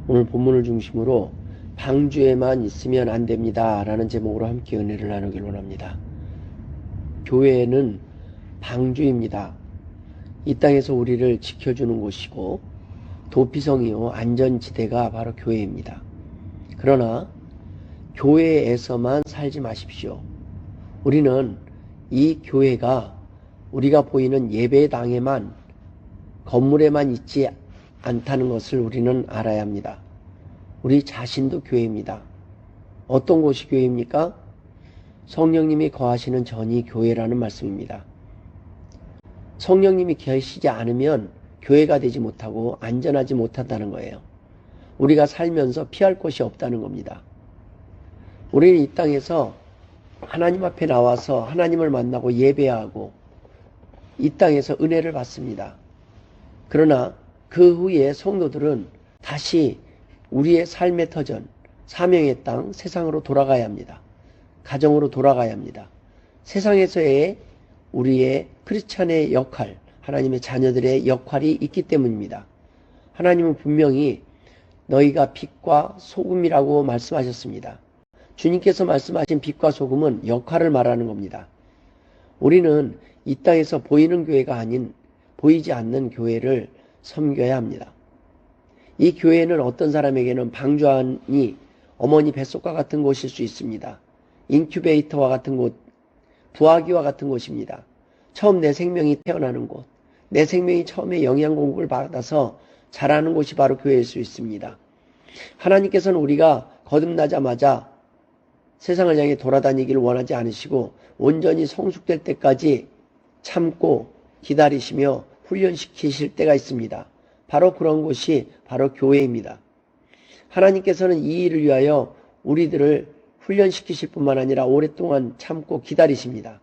오늘 본문을 중심으로 방주에만 있으면 안 됩니다 라는 제목으로 함께 은혜를 나누길 원합니다. 교회는 방주입니다. 이 땅에서 우리를 지켜주는 곳이고 도피성이요 안전지대가 바로 교회입니다. 그러나 교회에서만 살지 마십시오. 우리는 이 교회가 우리가 보이는 예배당에만 건물에만 있지 않다는 것을 우리는 알아야 합니다. 우리 자신도 교회입니다. 어떤 곳이 교회입니까? 성령님이 거하시는 전이 교회라는 말씀입니다. 성령님이 계시지 않으면 교회가 되지 못하고 안전하지 못한다는 거예요. 우리가 살면서 피할 곳이 없다는 겁니다. 우리는 이 땅에서 하나님 앞에 나와서 하나님을 만나고 예배하고 이 땅에서 은혜를 받습니다. 그러나 그 후에 성도들은 다시 우리의 삶의 터전, 사명의 땅, 세상으로 돌아가야 합니다. 가정으로 돌아가야 합니다. 세상에서의 우리의 크리스찬의 역할, 하나님의 자녀들의 역할이 있기 때문입니다. 하나님은 분명히 너희가 빛과 소금이라고 말씀하셨습니다. 주님께서 말씀하신 빛과 소금은 역할을 말하는 겁니다. 우리는 이 땅에서 보이는 교회가 아닌 보이지 않는 교회를 섬겨야 합니다. 이 교회는 어떤 사람에게는 방주 안이 어머니 뱃속과 같은 곳일 수 있습니다. 인큐베이터와 같은 곳, 부화기와 같은 곳입니다. 처음 내 생명이 태어나는 곳, 내 생명이 처음에 영양 공급을 받아서 자라는 곳이 바로 교회일 수 있습니다. 하나님께서는 우리가 거듭나자마자 세상을 향해 돌아다니기를 원하지 않으시고 온전히 성숙될 때까지 참고 기다리시며 훈련시키실 때가 있습니다. 바로 그런 곳이 바로 교회입니다. 하나님께서는 이 일을 위하여 우리들을 훈련시키실 뿐만 아니라 오랫동안 참고 기다리십니다.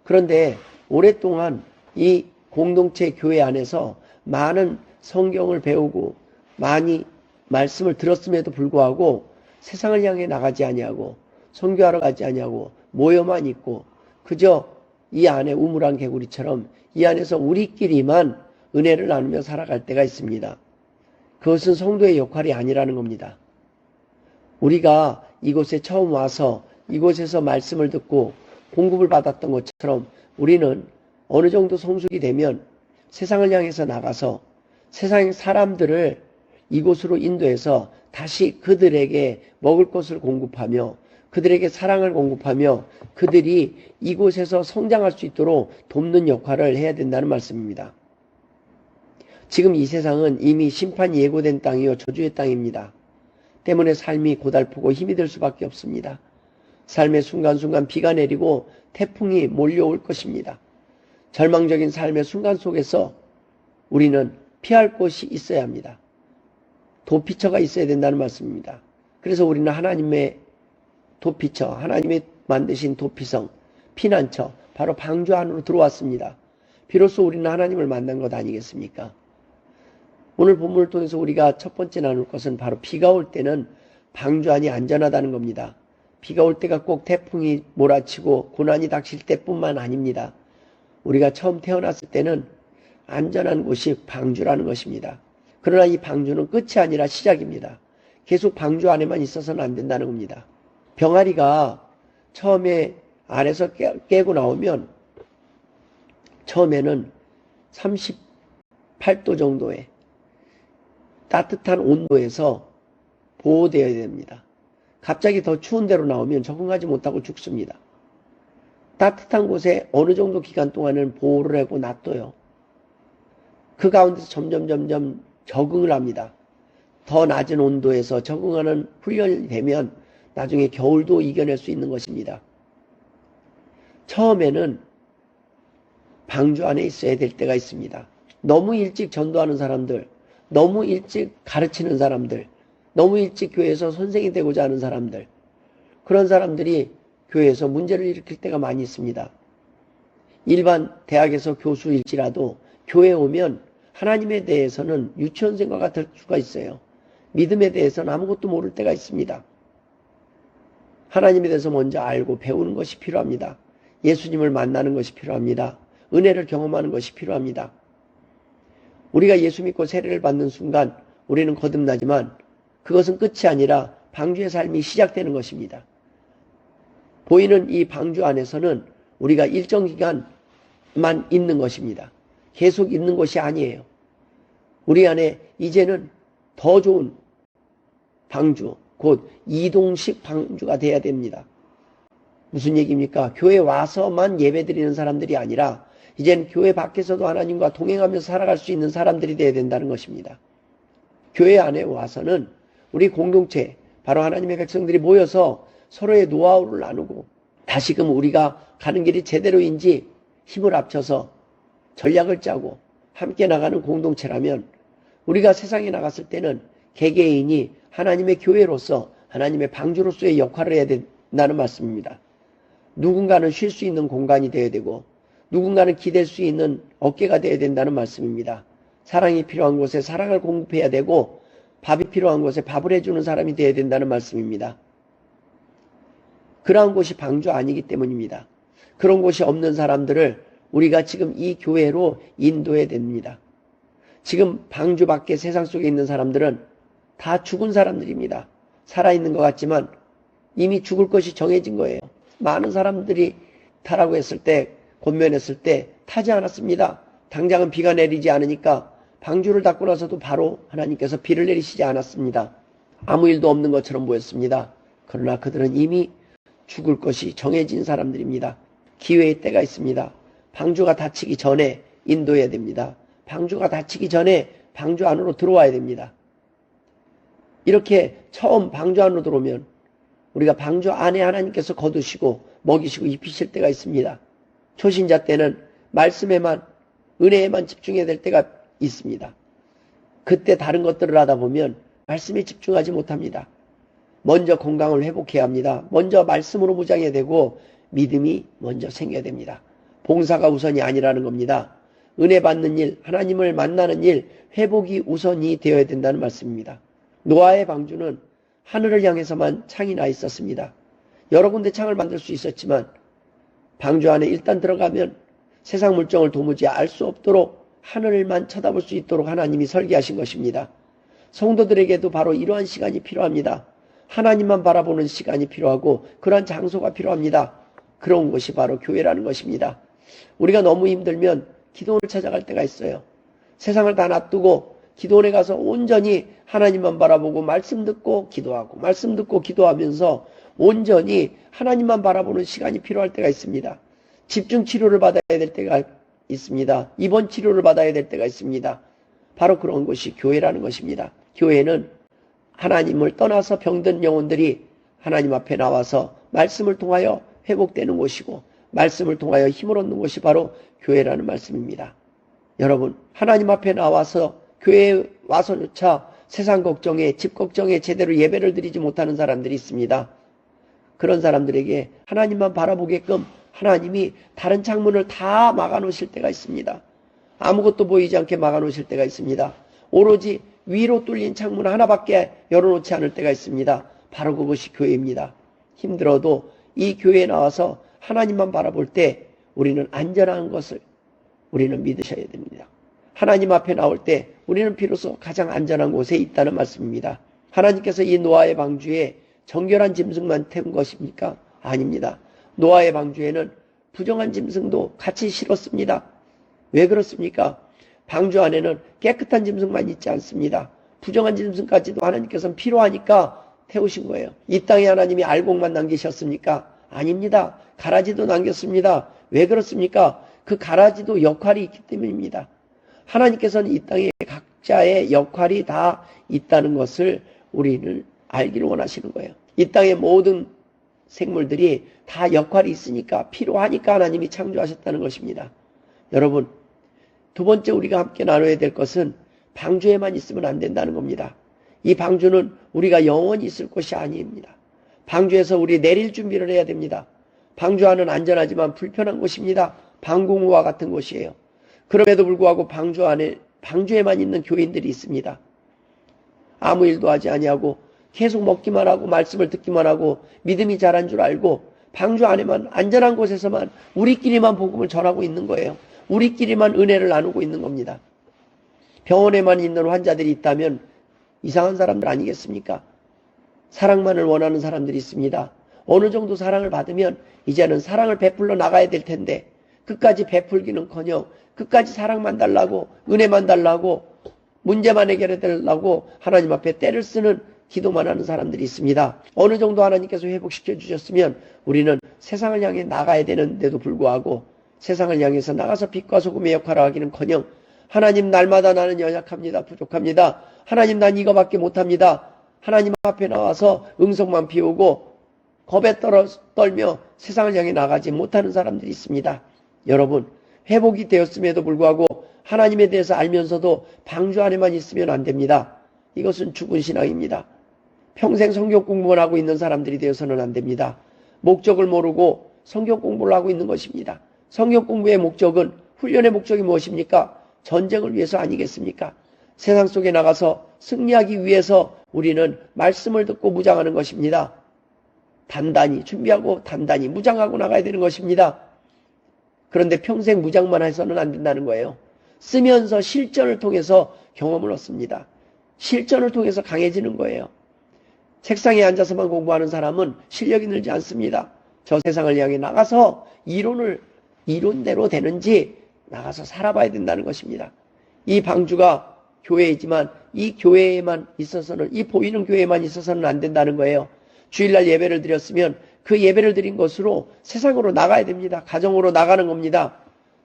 그런데 오랫동안 이 공동체 교회 안에서 많은 성경을 배우고 많이 말씀을 들었음에도 불구하고 세상을 향해 나가지 아니하고 선교하러 가지 아니하고 모여만 있고 그저 이 안에 우물안 개구리처럼 이 안에서 우리끼리만 은혜를 나누며 살아갈 때가 있습니다. 그것은 성도의 역할이 아니라는 겁니다. 우리가 이곳에 처음 와서 이곳에서 말씀을 듣고 공급을 받았던 것처럼 우리는 어느 정도 성숙이 되면 세상을 향해서 나가서 세상의 사람들을 이곳으로 인도해서 다시 그들에게 먹을 것을 공급하며 그들에게 사랑을 공급하며 그들이 이곳에서 성장할 수 있도록 돕는 역할을 해야 된다는 말씀입니다. 지금 이 세상은 이미 심판이 예고된 땅이요 저주의 땅입니다. 때문에 삶이 고달프고 힘이 들 수밖에 없습니다. 삶의 순간순간 비가 내리고 태풍이 몰려올 것입니다. 절망적인 삶의 순간 속에서 우리는 피할 곳이 있어야 합니다. 도피처가 있어야 된다는 말씀입니다. 그래서 우리는 하나님의 도피처, 하나님의 만드신 도피성, 피난처, 바로 방주 안으로 들어왔습니다. 비로소 우리는 하나님을 만난 것 아니겠습니까? 오늘 본문을 통해서 우리가 첫 번째 나눌 것은 바로 비가 올 때는 방주 안이 안전하다는 겁니다. 비가 올 때가 꼭 태풍이 몰아치고 고난이 닥칠 때뿐만 아닙니다. 우리가 처음 태어났을 때는 안전한 곳이 방주라는 것입니다. 그러나 이 방주는 끝이 아니라 시작입니다. 계속 방주 안에만 있어서는 안 된다는 겁니다. 병아리가 처음에 안에서 깨고 나오면 처음에는 38도 정도의 따뜻한 온도에서 보호되어야 됩니다. 갑자기 더 추운 데로 나오면 적응하지 못하고 죽습니다. 따뜻한 곳에 어느 정도 기간 동안은 보호를 하고 놔둬요. 그 가운데서 점점 적응을 합니다. 더 낮은 온도에서 적응하는 훈련이 되면 나중에 겨울도 이겨낼 수 있는 것입니다. 처음에는 방주 안에 있어야 될 때가 있습니다. 너무 일찍 전도하는 사람들, 너무 일찍 가르치는 사람들, 너무 일찍 교회에서 선생이 되고자 하는 사람들, 그런 사람들이 교회에서 문제를 일으킬 때가 많이 있습니다. 일반 대학에서 교수일지라도 교회에 오면 하나님에 대해서는 유치원생과 같을 수가 있어요. 믿음에 대해서는 아무것도 모를 때가 있습니다. 하나님에 대해서 먼저 알고 배우는 것이 필요합니다. 예수님을 만나는 것이 필요합니다. 은혜를 경험하는 것이 필요합니다. 우리가 예수 믿고 세례를 받는 순간 우리는 거듭나지만 그것은 끝이 아니라 방주의 삶이 시작되는 것입니다. 보이는 이 방주 안에서는 우리가 일정 기간만 있는 것입니다. 계속 있는 것이 아니에요. 우리 안에 이제는 더 좋은 방주, 곧 이동식 방주가 돼야 됩니다. 무슨 얘기입니까? 교회 와서만 예배드리는 사람들이 아니라 이젠 교회 밖에서도 하나님과 동행하면서 살아갈 수 있는 사람들이 되어야 된다는 것입니다. 교회 안에 와서는 우리 공동체, 바로 하나님의 백성들이 모여서 서로의 노하우를 나누고 다시금 우리가 가는 길이 제대로인지 힘을 합쳐서 전략을 짜고 함께 나가는 공동체라면 우리가 세상에 나갔을 때는 개개인이 하나님의 교회로서 하나님의 방주로서의 역할을 해야 된다는 말씀입니다. 누군가는 쉴 수 있는 공간이 되어야 되고 누군가는 기댈 수 있는 어깨가 되어야 된다는 말씀입니다. 사랑이 필요한 곳에 사랑을 공급해야 되고 밥이 필요한 곳에 밥을 해주는 사람이 되어야 된다는 말씀입니다. 그러한 곳이 방주 아니기 때문입니다. 그런 곳이 없는 사람들을 우리가 지금 이 교회로 인도해야 됩니다. 지금 방주 밖에 세상 속에 있는 사람들은 다 죽은 사람들입니다. 살아있는 것 같지만 이미 죽을 것이 정해진 거예요. 많은 사람들이 타라고 했을 때, 권면했을 때 타지 않았습니다. 당장은 비가 내리지 않으니까 방주를 닫고 나서도 바로 하나님께서 비를 내리시지 않았습니다. 아무 일도 없는 것처럼 보였습니다. 그러나 그들은 이미 죽을 것이 정해진 사람들입니다. 기회의 때가 있습니다. 방주가 닫히기 전에 인도해야 됩니다. 방주가 닫히기 전에 방주 안으로 들어와야 됩니다. 이렇게 처음 방주 안으로 들어오면 우리가 방주 안에 하나님께서 거두시고 먹이시고 입히실 때가 있습니다. 초신자 때는 말씀에만, 은혜에만 집중해야 될 때가 있습니다. 그때 다른 것들을 하다 보면 말씀에 집중하지 못합니다. 먼저 건강을 회복해야 합니다. 먼저 말씀으로 무장해야 되고 믿음이 먼저 생겨야 됩니다. 봉사가 우선이 아니라는 겁니다. 은혜 받는 일, 하나님을 만나는 일, 회복이 우선이 되어야 된다는 말씀입니다. 노아의 방주는 하늘을 향해서만 창이 나 있었습니다. 여러 군데 창을 만들 수 있었지만 방주 안에 일단 들어가면 세상 물정을 도무지 알 수 없도록 하늘만 쳐다볼 수 있도록 하나님이 설계하신 것입니다. 성도들에게도 바로 이러한 시간이 필요합니다. 하나님만 바라보는 시간이 필요하고 그러한 장소가 필요합니다. 그런 것이 바로 교회라는 것입니다. 우리가 너무 힘들면 기도원을 찾아갈 때가 있어요. 세상을 다 놔두고 기도원에 가서 온전히 하나님만 바라보고 말씀 듣고 기도하고 말씀 듣고 기도하면서 온전히 하나님만 바라보는 시간이 필요할 때가 있습니다. 집중 치료를 받아야 될 때가 있습니다. 입원 치료를 받아야 될 때가 있습니다. 바로 그런 것이 교회라는 것입니다. 교회는 하나님을 떠나서 병든 영혼들이 하나님 앞에 나와서 말씀을 통하여 회복되는 곳이고 말씀을 통하여 힘을 얻는 곳이 바로 교회라는 말씀입니다. 여러분, 하나님 앞에 나와서 교회에 와서조차 세상 걱정에, 집 걱정에 제대로 예배를 드리지 못하는 사람들이 있습니다. 그런 사람들에게 하나님만 바라보게끔 하나님이 다른 창문을 다 막아놓으실 때가 있습니다. 아무것도 보이지 않게 막아놓으실 때가 있습니다. 오로지 위로 뚫린 창문 하나밖에 열어놓지 않을 때가 있습니다. 바로 그것이 교회입니다. 힘들어도 이 교회에 나와서 하나님만 바라볼 때 우리는 안전한 것을 우리는 믿으셔야 됩니다. 하나님 앞에 나올 때 우리는 비로소 가장 안전한 곳에 있다는 말씀입니다. 하나님께서 이 노아의 방주에 정결한 짐승만 태운 것입니까? 아닙니다. 노아의 방주에는 부정한 짐승도 같이 실었습니다. 왜 그렇습니까? 방주 안에는 깨끗한 짐승만 있지 않습니다. 부정한 짐승까지도 하나님께서는 필요하니까 태우신 거예요. 이 땅에 하나님이 알곡만 남기셨습니까? 아닙니다. 가라지도 남겼습니다. 왜 그렇습니까? 그 가라지도 역할이 있기 때문입니다. 하나님께서는 이 땅에 각자의 역할이 다 있다는 것을 우리는 알기를 원하시는 거예요. 이 땅의 모든 생물들이 다 역할이 있으니까 필요하니까 하나님이 창조하셨다는 것입니다. 여러분, 두 번째 우리가 함께 나눠야 될 것은 방주에만 있으면 안 된다는 겁니다. 이 방주는 우리가 영원히 있을 곳이 아닙니다. 방주에서 우리 내릴 준비를 해야 됩니다. 방주 안은 안전하지만 불편한 곳입니다. 방공호와 같은 곳이에요. 그럼에도 불구하고 방주에만 있는 교인들이 있습니다. 아무 일도 하지 아니하고 계속 먹기만 하고 말씀을 듣기만 하고 믿음이 잘한 줄 알고 방주 안에만 안전한 곳에서만 우리끼리만 복음을 전하고 있는 거예요. 우리끼리만 은혜를 나누고 있는 겁니다. 병원에만 있는 환자들이 있다면 이상한 사람들 아니겠습니까? 사랑만을 원하는 사람들이 있습니다. 어느 정도 사랑을 받으면 이제는 사랑을 베풀러 나가야 될 텐데 끝까지 베풀기는커녕 끝까지 사랑만 달라고, 은혜만 달라고, 문제만 해결해 달라고 하나님 앞에 때를 쓰는 기도만 하는 사람들이 있습니다. 어느 정도 하나님께서 회복시켜 주셨으면 우리는 세상을 향해 나가야 되는데도 불구하고 세상을 향해서 나가서 빛과 소금의 역할을 하기는커녕 하나님, 날마다 나는 연약합니다. 부족합니다. 하나님, 난 이거밖에 못합니다. 하나님 앞에 나와서 응성만 피우고 겁에 떨며 세상을 향해 나가지 못하는 사람들이 있습니다. 여러분, 회복이 되었음에도 불구하고 하나님에 대해서 알면서도 방주 안에만 있으면 안 됩니다. 이것은 죽은 신앙입니다. 평생 성경 공부만 하고 있는 사람들이 되어서는 안 됩니다. 목적을 모르고 성경 공부를 하고 있는 것입니다. 성경 공부의 목적은, 훈련의 목적이 무엇입니까? 전쟁을 위해서 아니겠습니까? 세상 속에 나가서 승리하기 위해서 우리는 말씀을 듣고 무장하는 것입니다. 단단히 준비하고 단단히 무장하고 나가야 되는 것입니다. 그런데 평생 무장만 해서는 안 된다는 거예요. 쓰면서 실전을 통해서 경험을 얻습니다. 실전을 통해서 강해지는 거예요. 책상에 앉아서만 공부하는 사람은 실력이 늘지 않습니다. 저 세상을 향해 나가서 이론대로 되는지 나가서 살아봐야 된다는 것입니다. 이 방주가 교회이지만 이 교회에만 있어서는, 이 보이는 교회에만 있어서는 안 된다는 거예요. 주일날 예배를 드렸으면 그 예배를 드린 것으로 세상으로 나가야 됩니다. 가정으로 나가는 겁니다.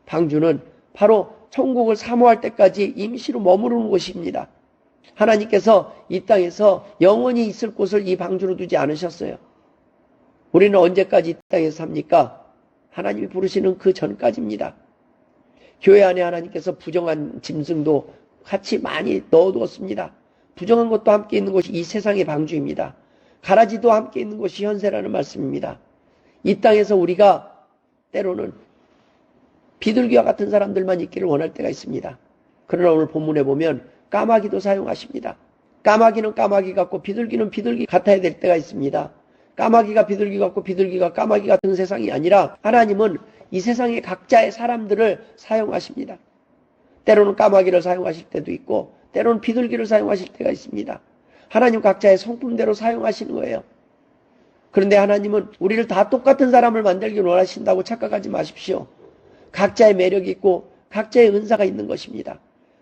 방주는 바로 천국을 사모할 때까지 임시로 머무르는 곳입니다. 하나님께서 이 땅에서 영원히 있을 곳을 이 방주로 두지 않으셨어요. 우리는 언제까지 이 땅에서 삽니까? 하나님이 부르시는 그 전까지입니다. 교회 안에 하나님께서 부정한 짐승도 같이 많이 넣어두었습니다. 부정한 것도 함께 있는 곳이 이 세상의 방주입니다. 가라지도 함께 있는 곳이 현세라는 말씀입니다. 이 땅에서 우리가 때로는 비둘기와 같은 사람들만 있기를 원할 때가 있습니다. 그러나 오늘 본문에 보면 까마귀도 사용하십니다. 까마귀는 까마귀 같고 비둘기는 비둘기 같아야 될 때가 있습니다. 까마귀가 비둘기 같고 비둘기가 까마귀 같은 세상이 아니라 하나님은 이 세상의 각자의 사람들을 사용하십니다. 때로는 까마귀를 사용하실 때도 있고 때로는 비둘기를 사용하실 때가 있습니다. 하나님 각자의 성품대로 사용하시는 거예요. 그런데 하나님은 우리를 다 똑같은 사람을 만들기 원하신다고 착각하지 마십시오. 각자의 매력이 있고 각자의 은사가 있는 것입니다.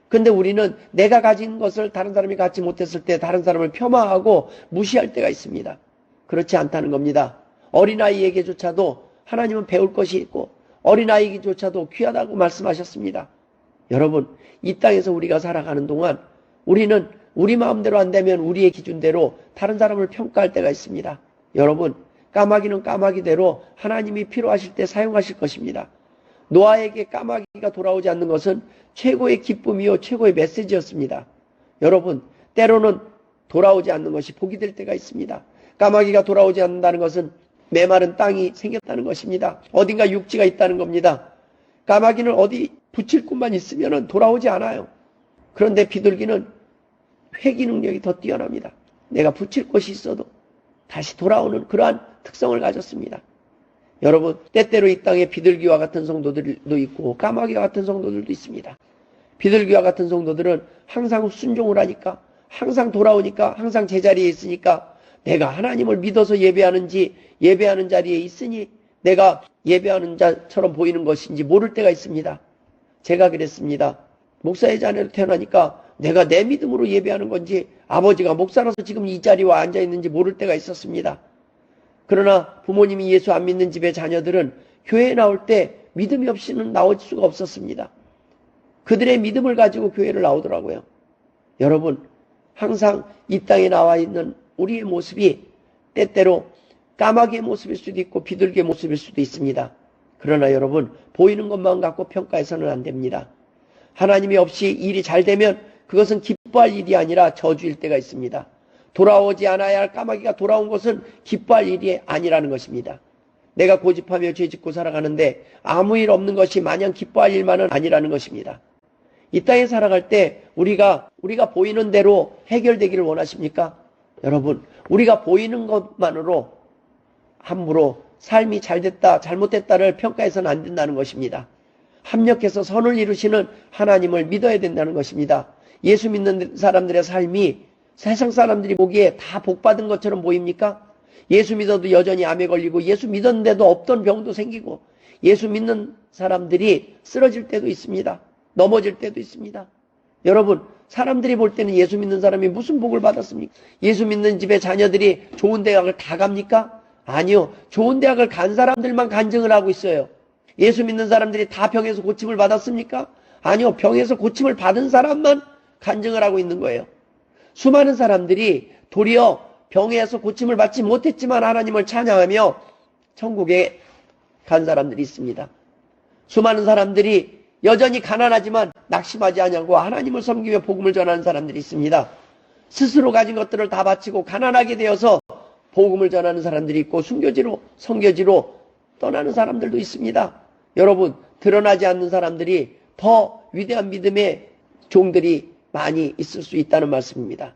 그런데 우리는 내가 가진 것을 다른 사람이 갖지 못했을 때 다른 사람을 폄하하고 무시할 때가 있습니다. 그렇지 않다는 겁니다. 어린아이에게조차도 하나님은 배울 것이 있고 어린아이에게조차도 귀하다고 말씀하셨습니다. 여러분, 이 땅에서 우리가 살아가는 동안 우리는 우리 마음대로 안 되면 우리의 기준대로 다른 사람을 평가할 때가 있습니다. 여러분, 까마귀는 까마귀대로 하나님이 필요하실 때 사용하실 것입니다. 노아에게 까마귀가 돌아오지 않는 것은 최고의 기쁨이요 최고의 메시지였습니다. 여러분, 때로는 돌아오지 않는 것이 복이 될 때가 있습니다. 까마귀가 돌아오지 않는다는 것은 메마른 땅이 생겼다는 것입니다. 어딘가 육지가 있다는 겁니다. 까마귀는 어디 붙일 곳만 있으면 돌아오지 않아요. 그런데 비둘기는 회귀 능력이 더 뛰어납니다. 내가 붙일 곳이 있어도 다시 돌아오는 그러한 특성을 가졌습니다. 여러분, 때때로 이 땅에 비둘기와 같은 성도들도 있고 까마귀와 같은 성도들도 있습니다. 비둘기와 같은 성도들은 항상 순종을 하니까, 항상 돌아오니까, 항상 제자리에 있으니까 내가 하나님을 믿어서 예배하는지 예배하는 자리에 있으니 내가 예배하는 자처럼 보이는 것인지 모를 때가 있습니다. 제가 그랬습니다. 목사의 자녀로 태어나니까 내가 내 믿음으로 예배하는 건지 아버지가 목사라서 지금 이 자리와 앉아 있는지 모를 때가 있었습니다. 그러나 부모님이 예수 안 믿는 집의 자녀들은 교회에 나올 때 믿음이 없이는 나올 수가 없었습니다. 그들의 믿음을 가지고 교회를 나오더라고요. 여러분, 항상 이 땅에 나와 있는 우리의 모습이 때때로 까마귀의 모습일 수도 있고 비둘기의 모습일 수도 있습니다. 그러나 여러분, 보이는 것만 갖고 평가해서는 안 됩니다. 하나님이 없이 일이 잘 되면 그것은 기뻐할 일이 아니라 저주일 때가 있습니다. 돌아오지 않아야 할 까마귀가 돌아온 것은 기뻐할 일이 아니라는 것입니다. 내가 고집하며 죄짓고 살아가는데 아무 일 없는 것이 마냥 기뻐할 일만은 아니라는 것입니다. 이 땅에 살아갈 때 우리가 보이는 대로 해결되기를 원하십니까? 여러분, 우리가 보이는 것만으로 함부로 삶이 잘됐다 잘못됐다를 평가해서는 안 된다는 것입니다. 합력해서 선을 이루시는 하나님을 믿어야 된다는 것입니다. 예수 믿는 사람들의 삶이 세상 사람들이 보기에 다 복받은 것처럼 보입니까? 예수 믿어도 여전히 암에 걸리고 예수 믿었는데도 없던 병도 생기고 예수 믿는 사람들이 쓰러질 때도 있습니다. 넘어질 때도 있습니다. 여러분, 사람들이 볼 때는 예수 믿는 사람이 무슨 복을 받았습니까? 예수 믿는 집에 자녀들이 좋은 대학을 다 갑니까? 아니요. 좋은 대학을 간 사람들만 간증을 하고 있어요. 예수 믿는 사람들이 다 병에서 고침을 받았습니까? 아니요. 병에서 고침을 받은 사람만 간증을 하고 있는 거예요. 수많은 사람들이 도리어 병에서 고침을 받지 못했지만 하나님을 찬양하며 천국에 간 사람들이 있습니다. 수많은 사람들이 여전히 가난하지만 낙심하지 않냐고 하나님을 섬기며 복음을 전하는 사람들이 있습니다. 스스로 가진 것들을 다 바치고 가난하게 되어서 복음을 전하는 사람들이 있고 순교지로 성교지로 떠나는 사람들도 있습니다. 여러분, 드러나지 않는 사람들이 더 위대한 믿음의 종들이 많이 있을 수 있다는 말씀입니다.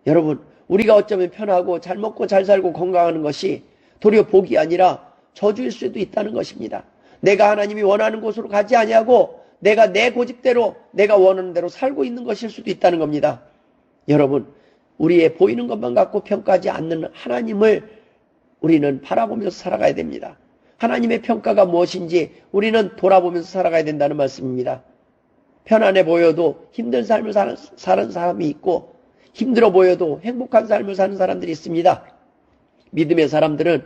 여러분, 우리가 어쩌면 편하고 잘 먹고 잘 살고 건강하는 것이 도리어 복이 아니라 저주일 수도 있다는 것입니다. 내가 하나님이 원하는 곳으로 가지 아니하고 내가 내 고집대로 내가 원하는 대로 살고 있는 것일 수도 있다는 겁니다. 여러분, 우리의 보이는 것만 갖고 평가하지 않는 하나님을 우리는 바라보면서 살아가야 됩니다. 하나님의 평가가 무엇인지 우리는 돌아보면서 살아가야 된다는 말씀입니다. 편안해 보여도 힘든 삶을 사는 사람이 있고 힘들어 보여도 행복한 삶을 사는 사람들이 있습니다. 믿음의 사람들은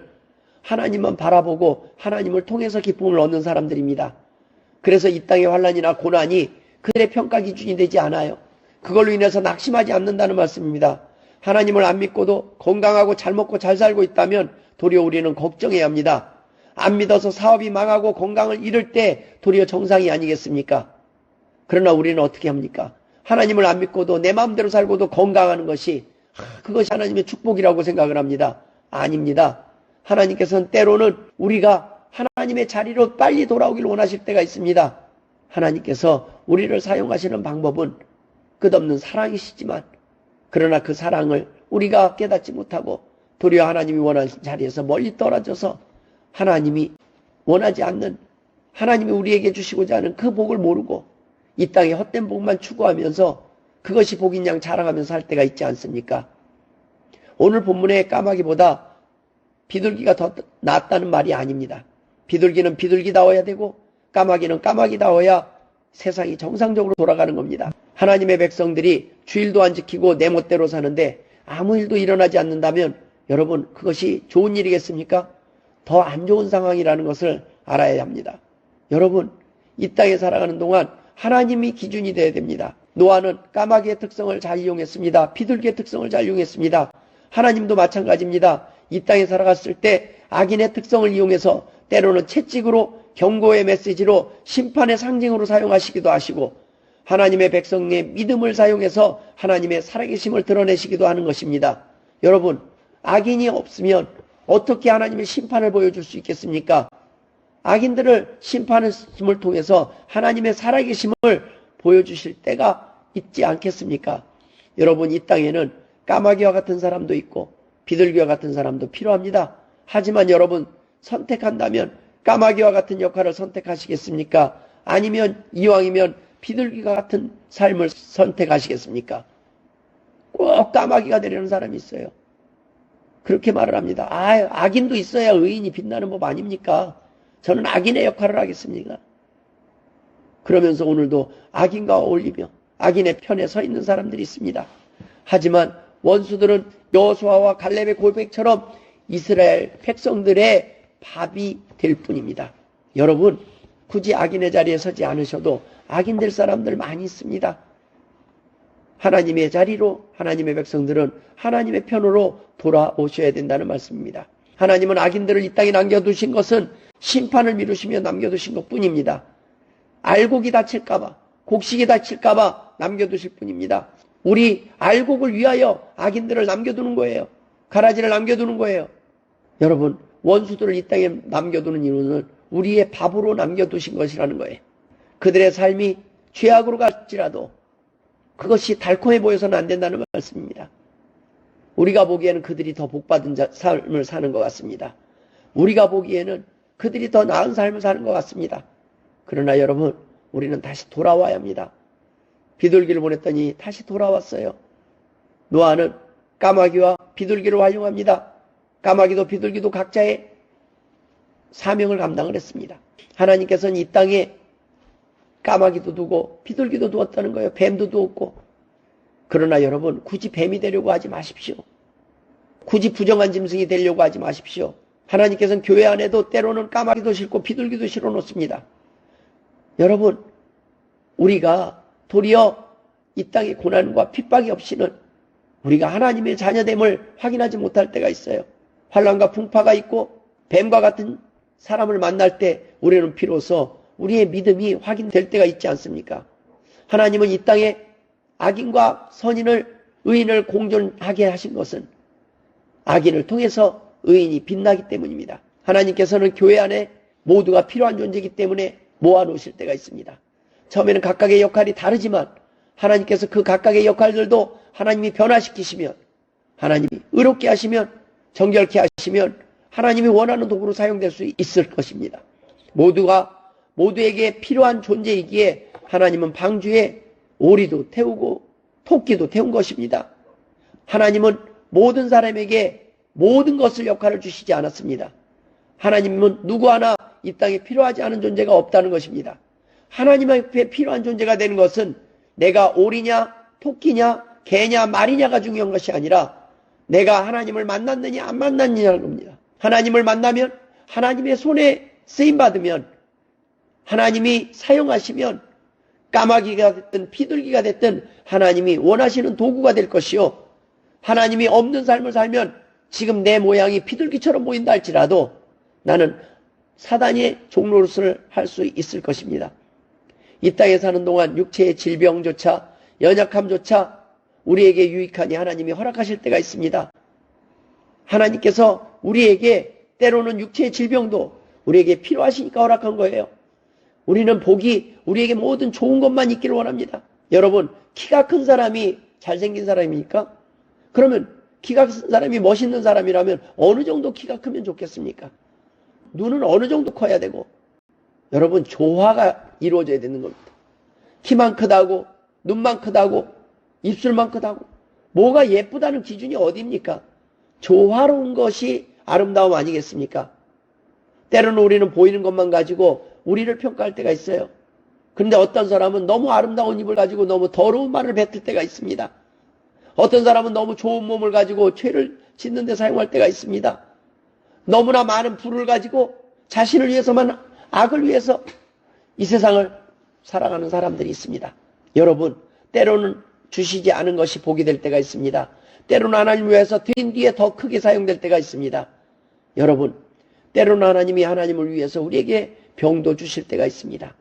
하나님만 바라보고 하나님을 통해서 기쁨을 얻는 사람들입니다. 그래서 이 땅의 환난이나 고난이 그들의 평가 기준이 되지 않아요. 그걸로 인해서 낙심하지 않는다는 말씀입니다. 하나님을 안 믿고도 건강하고 잘 먹고 잘 살고 있다면 도리어 우리는 걱정해야 합니다. 안 믿어서 사업이 망하고 건강을 잃을 때 도리어 정상이 아니겠습니까? 그러나 우리는 어떻게 합니까? 하나님을 안 믿고도 내 마음대로 살고도 건강하는 것이 그것이 하나님의 축복이라고 생각을 합니다. 아닙니다. 하나님께서는 때로는 우리가 하나님의 자리로 빨리 돌아오길 원하실 때가 있습니다. 하나님께서 우리를 사용하시는 방법은 끝없는 사랑이시지만 그러나 그 사랑을 우리가 깨닫지 못하고 도리어 하나님이 원하는 자리에서 멀리 떨어져서 하나님이 원하지 않는 하나님이 우리에게 주시고자 하는 그 복을 모르고 이 땅에 헛된 복만 추구하면서 그것이 복인 양 자랑하면서 할 때가 있지 않습니까? 오늘 본문의 까마귀보다 비둘기가 더 낫다는 말이 아닙니다. 비둘기는 비둘기다워야 되고 까마귀는 까마귀다워야 세상이 정상적으로 돌아가는 겁니다. 하나님의 백성들이 주일도 안 지키고 내 멋대로 사는데 아무 일도 일어나지 않는다면 여러분, 그것이 좋은 일이겠습니까? 더 안 좋은 상황이라는 것을 알아야 합니다. 여러분, 이 땅에 살아가는 동안 하나님이 기준이 되어야 됩니다. 노아는 까마귀의 특성을 잘 이용했습니다. 비둘기의 특성을 잘 이용했습니다. 하나님도 마찬가지입니다. 이 땅에 살아갔을 때 악인의 특성을 이용해서 때로는 채찍으로 경고의 메시지로 심판의 상징으로 사용하시기도 하시고 하나님의 백성의 믿음을 사용해서 하나님의 살아계심을 드러내시기도 하는 것입니다. 여러분, 악인이 없으면 어떻게 하나님의 심판을 보여줄 수 있겠습니까? 악인들을 심판을 통해서 하나님의 살아계심을 보여주실 때가 있지 않겠습니까? 여러분, 이 땅에는 까마귀와 같은 사람도 있고 비둘기와 같은 사람도 필요합니다. 하지만 여러분, 선택한다면 까마귀와 같은 역할을 선택하시겠습니까? 아니면 이왕이면 비둘기와 같은 삶을 선택하시겠습니까? 꼭 까마귀가 되려는 사람이 있어요. 그렇게 말을 합니다. 악인도 있어야 의인이 빛나는 법 아닙니까? 저는 악인의 역할을 하겠습니다. 그러면서 오늘도 악인과 어울리며 악인의 편에 서 있는 사람들이 있습니다. 하지만 원수들은 여호수아와 갈렙의 고백처럼 이스라엘 백성들의 밥이 될 뿐입니다. 여러분, 굳이 악인의 자리에 서지 않으셔도 악인 될 사람들 많이 있습니다. 하나님의 자리로 하나님의 백성들은 하나님의 편으로 돌아오셔야 된다는 말씀입니다. 하나님은 악인들을 이 땅에 남겨두신 것은 심판을 미루시며 남겨두신 것뿐입니다. 알곡이 다칠까봐, 곡식이 다칠까봐 남겨두실 뿐입니다. 우리 알곡을 위하여 악인들을 남겨두는 거예요. 가라지를 남겨두는 거예요. 여러분, 원수들을 이 땅에 남겨두는 이유는 우리의 밥으로 남겨두신 것이라는 거예요. 그들의 삶이 죄악으로 갈지라도 그것이 달콤해 보여서는 안 된다는 말씀입니다. 우리가 보기에는 그들이 더 복받은 삶을 사는 것 같습니다. 우리가 보기에는 그들이 더 나은 삶을 사는 것 같습니다. 그러나 여러분, 우리는 다시 돌아와야 합니다. 비둘기를 보냈더니 다시 돌아왔어요. 노아는 까마귀와 비둘기를 활용합니다. 까마귀도 비둘기도 각자의 사명을 감당을 했습니다. 하나님께서는 이 땅에 까마귀도 두고 비둘기도 두었다는 거예요. 뱀도 두었고. 그러나 여러분, 굳이 뱀이 되려고 하지 마십시오. 굳이 부정한 짐승이 되려고 하지 마십시오. 하나님께서는 교회 안에도 때로는 까마귀도 싫고 비둘기도 실어 놓습니다. 여러분, 우리가 도리어 이 땅의 고난과 핍박이 없이는 우리가 하나님의 자녀됨을 확인하지 못할 때가 있어요. 환난과 풍파가 있고 뱀과 같은 사람을 만날 때 우리는 비로소 우리의 믿음이 확인될 때가 있지 않습니까? 하나님은 이 땅에 악인과 선인을, 의인을 공존하게 하신 것은 악인을 통해서 의인이 빛나기 때문입니다. 하나님께서는 교회 안에 모두가 필요한 존재이기 때문에 모아놓으실 때가 있습니다. 처음에는 각각의 역할이 다르지만 하나님께서 그 각각의 역할들도 하나님이 변화시키시면, 하나님이 의롭게 하시면, 정결케 하시면 하나님이 원하는 도구로 사용될 수 있을 것입니다. 모두에게 필요한 존재이기에 하나님은 방주에 오리도 태우고 토끼도 태운 것입니다. 하나님은 모든 사람에게 모든 것을 역할을 주시지 않았습니다. 하나님은 누구 하나 이 땅에 필요하지 않은 존재가 없다는 것입니다. 하나님 앞에 필요한 존재가 되는 것은 내가 오리냐 토끼냐 개냐 말이냐가 중요한 것이 아니라 내가 하나님을 만났느냐 안 만났느냐는 겁니다. 하나님을 만나면, 하나님의 손에 쓰임받으면, 하나님이 사용하시면 까마귀가 됐든 비둘기가 됐든 하나님이 원하시는 도구가 될 것이요, 하나님이 없는 삶을 살면 지금 내 모양이 비둘기처럼 보인다 할지라도 나는 사단의 종노릇을 할 수 있을 것입니다. 이 땅에 사는 동안 육체의 질병조차, 연약함조차 우리에게 유익하니 하나님이 허락하실 때가 있습니다. 하나님께서 우리에게 때로는 육체의 질병도 우리에게 필요하시니까 허락한 거예요. 우리는 우리에게 모든 좋은 것만 있기를 원합니다. 여러분, 키가 큰 사람이 잘생긴 사람입니까? 그러면 키가 큰 사람이 멋있는 사람이라면 어느 정도 키가 크면 좋겠습니까? 눈은 어느 정도 커야 되고, 여러분, 조화가 이루어져야 되는 겁니다. 키만 크다고, 눈만 크다고, 입술만 크다고, 뭐가 예쁘다는 기준이 어디입니까? 조화로운 것이 아름다움 아니겠습니까? 때로는 우리는 보이는 것만 가지고 우리를 평가할 때가 있어요. 그런데 어떤 사람은 너무 아름다운 입을 가지고 너무 더러운 말을 뱉을 때가 있습니다. 어떤 사람은 너무 좋은 몸을 가지고 죄를 짓는 데 사용할 때가 있습니다. 너무나 많은 부를 가지고 자신을 위해서만, 악을 위해서 이 세상을 살아가는 사람들이 있습니다. 여러분, 때로는 주시지 않은 것이 복이 될 때가 있습니다. 때로는 하나님을 위해서 드린 뒤에 더 크게 사용될 때가 있습니다. 여러분, 때로는 하나님이 하나님을 위해서 우리에게 병도 주실 때가 있습니다.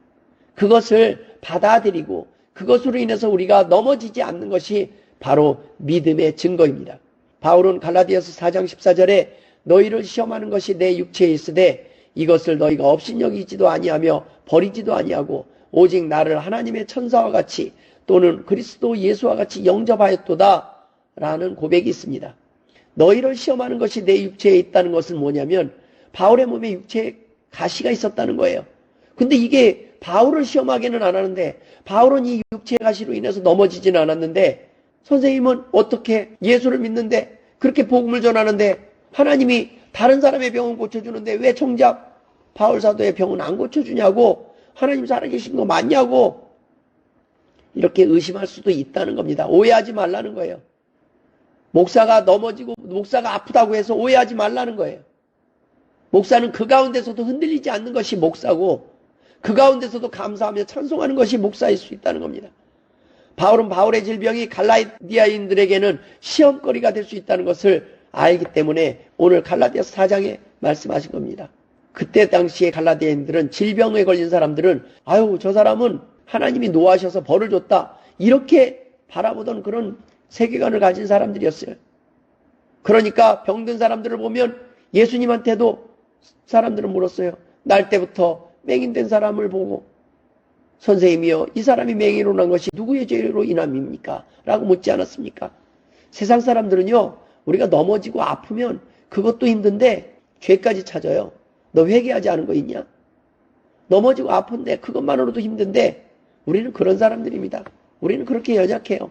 그것을 받아들이고 그것으로 인해서 우리가 넘어지지 않는 것이 바로 믿음의 증거입니다. 바울은 갈라디아서 4장 14절에 너희를 시험하는 것이 내 육체에 있으되 이것을 너희가 업신여기지도 아니하며 버리지도 아니하고 오직 나를 하나님의 천사와 같이 또는 그리스도 예수와 같이 영접하였도다 라는 고백이 있습니다. 너희를 시험하는 것이 내 육체에 있다는 것은 뭐냐면 바울의 몸에 육체에 가시가 있었다는 거예요. 근데 이게 바울을 시험하기는 안 하는데, 바울은 이 육체의 가시로 인해서 넘어지지는 않았는데, 선생님은 어떻게 예수를 믿는데 그렇게 복음을 전하는데 하나님이 다른 사람의 병은 고쳐주는데 왜 정작 바울 사도의 병은 안 고쳐주냐고, 하나님 살아계신 거 맞냐고 이렇게 의심할 수도 있다는 겁니다. 오해하지 말라는 거예요. 목사가 넘어지고 목사가 아프다고 해서 오해하지 말라는 거예요. 목사는 그 가운데서도 흔들리지 않는 것이 목사고 그 가운데서도 감사하며 찬송하는 것이 목사일 수 있다는 겁니다. 바울은 바울의 질병이 갈라디아인들에게는 시험거리가 될 수 있다는 것을 알기 때문에 오늘 갈라디아서 4장에 말씀하신 겁니다. 그때 당시에 갈라디아인들은, 질병에 걸린 사람들은 아유, 저 사람은 하나님이 노하셔서 벌을 줬다, 이렇게 바라보던 그런 세계관을 가진 사람들이었어요. 그러니까 병든 사람들을 보면 예수님한테도 사람들은 물었어요. 날 때부터 맹인된 사람을 보고 선생님이여, 이 사람이 맹인으로 난 것이 누구의 죄로 인함입니까? 라고 묻지 않았습니까? 세상 사람들은요, 우리가 넘어지고 아프면 그것도 힘든데 죄까지 찾아요. 너 회개하지 않은 거 있냐? 넘어지고 아픈데 그것만으로도 힘든데 우리는 그런 사람들입니다. 우리는 그렇게 연약해요.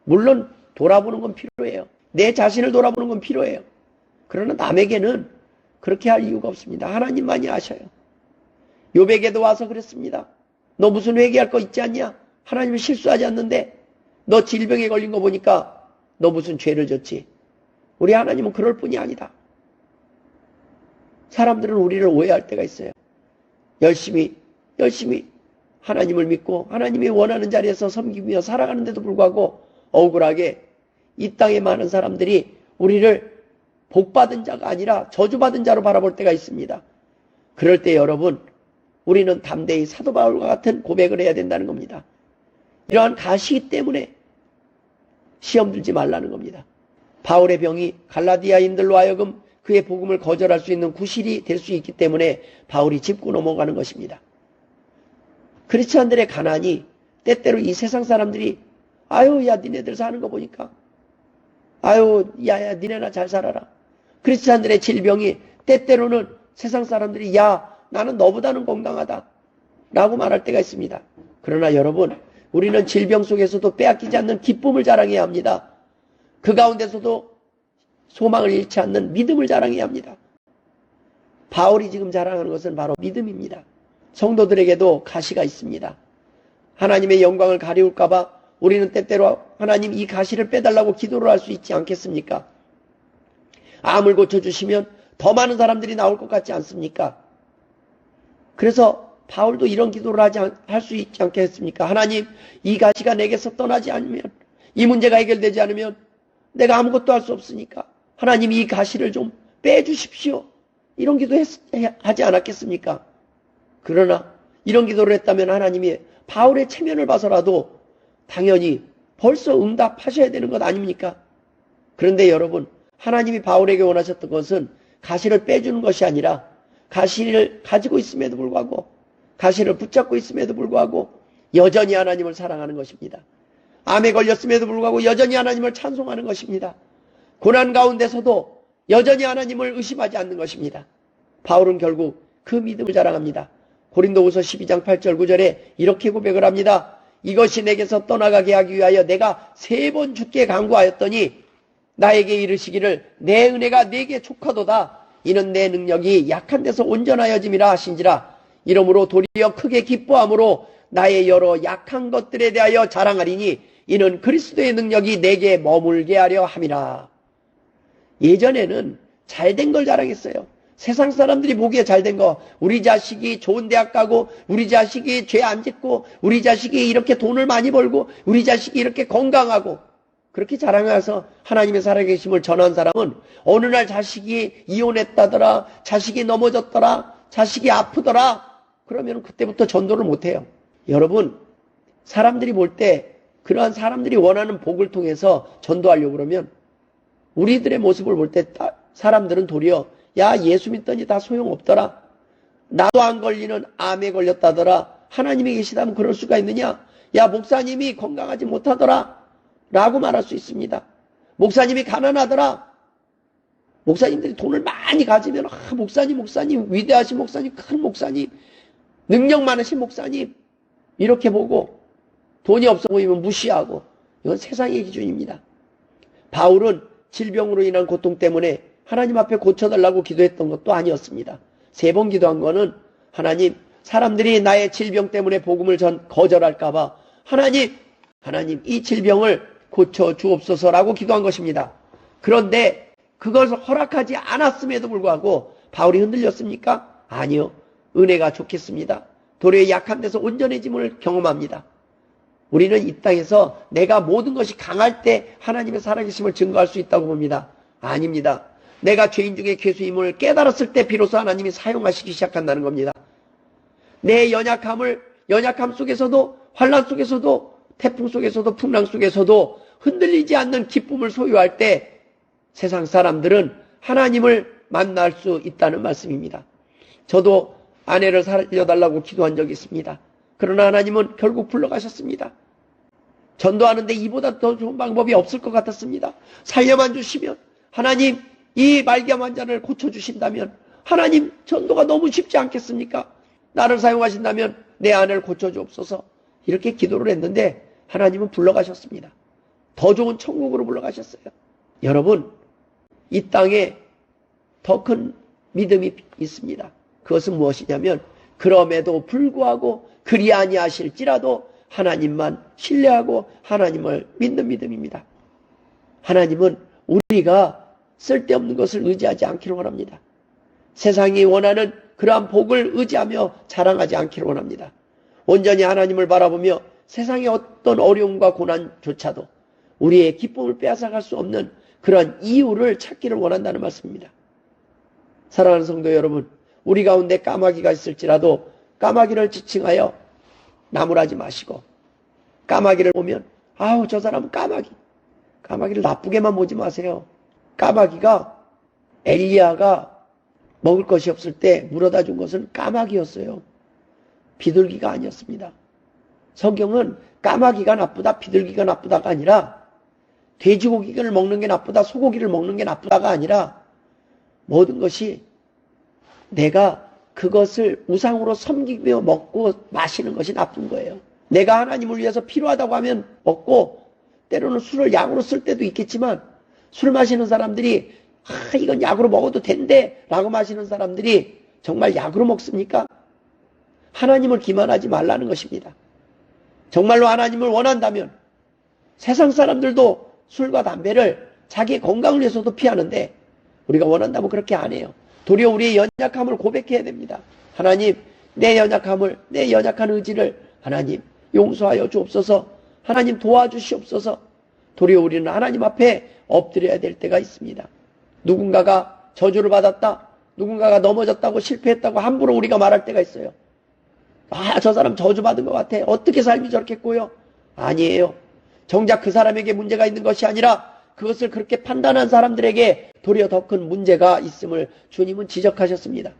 물론 돌아보는 건 필요해요. 내 자신을 돌아보는 건 필요해요. 그러나 남에게는 그렇게 할 이유가 없습니다. 하나님만이 아셔요. 욥에게도 와서 그랬습니다. 너 무슨 회개할 거 있지 않냐? 하나님은 실수하지 않는데 너 질병에 걸린 거 보니까 너 무슨 죄를 졌지? 우리 하나님은 그럴 뿐이 아니다. 사람들은 우리를 오해할 때가 있어요. 열심히 하나님을 믿고 하나님이 원하는 자리에서 섬기며 살아가는데도 불구하고 억울하게 이 땅에 많은 사람들이 우리를 복받은 자가 아니라 저주받은 자로 바라볼 때가 있습니다. 그럴 때 여러분, 우리는 담대히 사도 바울과 같은 고백을 해야 된다는 겁니다. 이러한 가시 때문에 시험 들지 말라는 겁니다. 바울의 병이 갈라디아인들로 하여금 그의 복음을 거절할 수 있는 구실이 될 수 있기 때문에 바울이 짚고 넘어가는 것입니다. 크리스찬들의 가난이 때때로 이 세상 사람들이 아유 야 니네들 사는 거 보니까 아유 야 니네나 잘 살아라. 크리스찬들의 질병이 때때로는 세상 사람들이 야 나는 너보다는 건강하다 라고 말할 때가 있습니다. 그러나 여러분, 우리는 질병 속에서도 빼앗기지 않는 기쁨을 자랑해야 합니다. 그 가운데서도 소망을 잃지 않는 믿음을 자랑해야 합니다. 바울이 지금 자랑하는 것은 바로 믿음입니다. 성도들에게도 가시가 있습니다. 하나님의 영광을 가리울까 봐 우리는 때때로 하나님 이 가시를 빼달라고 기도를 할 수 있지 않겠습니까? 암을 고쳐주시면 더 많은 사람들이 나올 것 같지 않습니까? 그래서 바울도 이런 기도를 할 수 있지 않겠습니까? 하나님, 이 가시가 내게서 떠나지 않으면, 이 문제가 해결되지 않으면 내가 아무것도 할 수 없으니까 하나님 이 가시를 좀 빼주십시오. 이런 기도 하지 않았겠습니까? 그러나 이런 기도를 했다면 하나님이 바울의 체면을 봐서라도 당연히 벌써 응답하셔야 되는 것 아닙니까? 그런데 여러분, 하나님이 바울에게 원하셨던 것은 가시를 빼주는 것이 아니라 가시를 가지고 있음에도 불구하고 가시를 붙잡고 있음에도 불구하고 여전히 하나님을 사랑하는 것입니다. 암에 걸렸음에도 불구하고 여전히 하나님을 찬송하는 것입니다. 고난 가운데서도 여전히 하나님을 의심하지 않는 것입니다. 바울은 결국 그 믿음을 자랑합니다. 고린도후서 12장 8절 9절에 이렇게 고백을 합니다. 이것이 내게서 떠나가게 하기 위하여 내가 3번 주께 간구하였더니 나에게 이르시기를 내 은혜가 네게 족하도다. 이는 내 능력이 약한 데서 온전하여짐이라 하신지라. 이러므로 도리어 크게 기뻐함으로 나의 여러 약한 것들에 대하여 자랑하리니 이는 그리스도의 능력이 내게 머물게 하려 함이라. 예전에는 잘된 걸 자랑했어요. 세상 사람들이 보기에 잘된 거, 우리 자식이 좋은 대학 가고 우리 자식이 죄 안 짓고 우리 자식이 이렇게 돈을 많이 벌고 우리 자식이 이렇게 건강하고 그렇게 자랑해서 하나님의 살아계심을 전한 사람은 어느 날 자식이 이혼했다더라, 자식이 넘어졌더라, 자식이 아프더라, 그러면 그때부터 전도를 못해요. 여러분, 사람들이 볼 때 그러한 사람들이 원하는 복을 통해서 전도하려고 그러면 우리들의 모습을 볼 때 사람들은 도리어 야 예수 믿더니 다 소용없더라, 나도 안 걸리는 암에 걸렸다더라, 하나님이 계시다면 그럴 수가 있느냐, 야 목사님이 건강하지 못하더라 라고 말할 수 있습니다. 목사님이 가난하더라, 목사님들이 돈을 많이 가지면 목사님 위대하신 목사님, 큰 목사님, 능력 많으신 목사님 이렇게 보고 돈이 없어 보이면 무시하고, 이건 세상의 기준입니다. 바울은 질병으로 인한 고통 때문에 하나님 앞에 고쳐달라고 기도했던 것도 아니었습니다. 3번 기도한 거는 하나님, 사람들이 나의 질병 때문에 복음을 거절할까봐 하나님 이 질병을 고쳐 주옵소서라고 기도한 것입니다. 그런데 그것을 허락하지 않았음에도 불구하고 바울이 흔들렸습니까? 아니요. 은혜가 좋겠습니다. 도리어 약한 데서 온전해짐을 경험합니다. 우리는 이 땅에서 내가 모든 것이 강할 때 하나님의 살아계심을 증거할 수 있다고 봅니다. 아닙니다. 내가 죄인 중에 괴수임을 깨달았을 때 비로소 하나님이 사용하시기 시작한다는 겁니다. 내 연약함 속에서도, 환난 속에서도, 태풍 속에서도, 풍랑 속에서도 흔들리지 않는 기쁨을 소유할 때 세상 사람들은 하나님을 만날 수 있다는 말씀입니다. 저도 아내를 살려달라고 기도한 적이 있습니다. 그러나 하나님은 결국 불러가셨습니다. 전도하는데 이보다 더 좋은 방법이 없을 것 같았습니다. 살려만 주시면, 하나님 이 말기암 환자를 고쳐주신다면, 하나님 전도가 너무 쉽지 않겠습니까? 나를 사용하신다면 내 아내를 고쳐주옵소서. 이렇게 기도를 했는데 하나님은 불러가셨습니다. 더 좋은 천국으로 불러가셨어요. 여러분, 이 땅에 더 큰 믿음이 있습니다. 그것은 무엇이냐면 그럼에도 불구하고 그리 아니하실지라도 하나님만 신뢰하고 하나님을 믿는 믿음입니다. 하나님은 우리가 쓸데없는 것을 의지하지 않기를 원합니다. 세상이 원하는 그러한 복을 의지하며 자랑하지 않기를 원합니다. 온전히 하나님을 바라보며 세상의 어떤 어려움과 고난조차도 우리의 기쁨을 빼앗아갈 수 없는 그런 이유를 찾기를 원한다는 말씀입니다. 사랑하는 성도 여러분, 우리 가운데 까마귀가 있을지라도 까마귀를 지칭하여 나무라지 마시고, 까마귀를 보면 아우 저 사람은 까마귀를 나쁘게만 보지 마세요. 까마귀가 엘리야가 먹을 것이 없을 때 물어다 준 것은 까마귀였어요. 비둘기가 아니었습니다. 성경은 까마귀가 나쁘다, 비둘기가 나쁘다가 아니라 돼지고기를 먹는 게 나쁘다, 소고기를 먹는 게 나쁘다가 아니라 모든 것이 내가 그것을 우상으로 섬기며 먹고 마시는 것이 나쁜 거예요. 내가 하나님을 위해서 필요하다고 하면 먹고, 때로는 술을 약으로 쓸 때도 있겠지만, 술 마시는 사람들이 이건 약으로 먹어도 된대 라고 마시는 사람들이 정말 약으로 먹습니까? 하나님을 기만하지 말라는 것입니다. 정말로 하나님을 원한다면 세상 사람들도 술과 담배를 자기의 건강을 위해서도 피하는데 우리가 원한다면 그렇게 안 해요. 도리어 우리의 연약함을 고백해야 됩니다. 하나님, 내 연약함을, 내 연약한 의지를 하나님 용서하여 주옵소서. 하나님 도와주시옵소서. 도리어 우리는 하나님 앞에 엎드려야 될 때가 있습니다. 누군가가 저주를 받았다, 누군가가 넘어졌다고 실패했다고 함부로 우리가 말할 때가 있어요. 저 사람 저주받은 것 같아. 어떻게 삶이 저렇겠고요? 아니에요. 정작 그 사람에게 문제가 있는 것이 아니라 그것을 그렇게 판단한 사람들에게 도리어 더 큰 문제가 있음을 주님은 지적하셨습니다.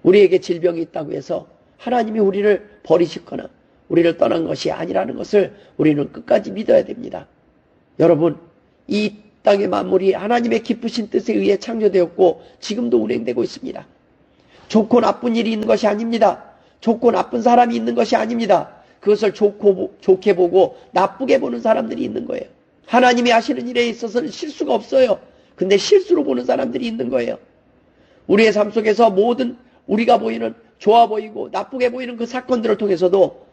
우리에게 질병이 있다고 해서 하나님이 우리를 버리시거나 우리를 떠난 것이 아니라는 것을 우리는 끝까지 믿어야 됩니다. 여러분, 이 땅의 만물이 하나님의 기쁘신 뜻에 의해 창조되었고 지금도 운행되고 있습니다. 좋고 나쁜 일이 있는 것이 아닙니다. 좋고 나쁜 사람이 있는 것이 아닙니다. 그것을 좋게 보고 나쁘게 보는 사람들이 있는 거예요. 하나님이 하시는 일에 있어서는 실수가 없어요. 근데 실수로 보는 사람들이 있는 거예요. 우리의 삶 속에서 모든 우리가 보이는 좋아 보이고 나쁘게 보이는 그 사건들을 통해서도